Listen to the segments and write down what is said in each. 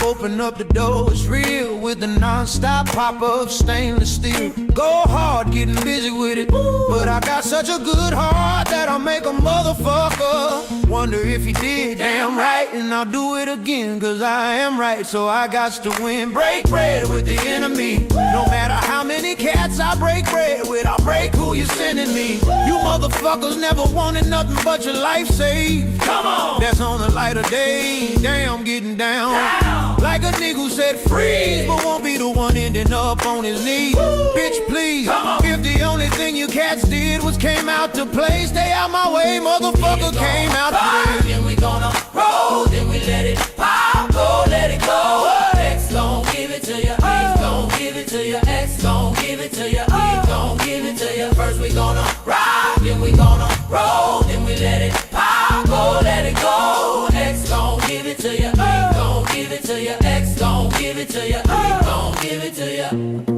open up the door, it's real. With the non-stop pop of stainless steel. Go hard, getting busy with it. But I got such a good heart that I'll make a motherfucker wonder if he did damn right. And I'll do it again, cause I am right, so I got to win. Break bread with the enemy. No matter how many cats I break bread with, I'll break who you're sending me. You motherfuckers never wanted nothing but your life saved. Come on! That's on the light of day. Damn, getting down. Like a nigga who said freeze, but won't be the one ending up on his knees. Bitch, please. If the only thing you cats did was came out to play, stay out my way, motherfucker came out to play. Then we gonna roll, then we let it pop, go, let it go. X gon' give it to you, X gon' give it to you, X gon' give it to you, X gon' give it to you. First we gonna rock, then we gonna roll, then we let it pop, go, let it go. X gon' give it to you, X gon' give it to you, X gon' give it to you, X gon' give it to you.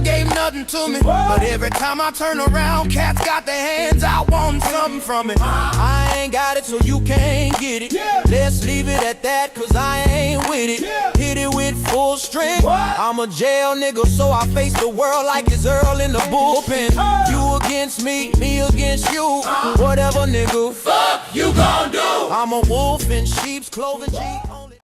Gave nothing to me, but every time I turn around, cats got their hands out wanting something from it. I ain't got it, so you can't get it. Let's leave it at that, cause I ain't with it. Hit it with full strength. I'm a jail nigga, so I face the world like it's Earl in the bullpen. You against me, me against you. Whatever, nigga, fuck you gon' do. I'm a wolf in sheep's clothing.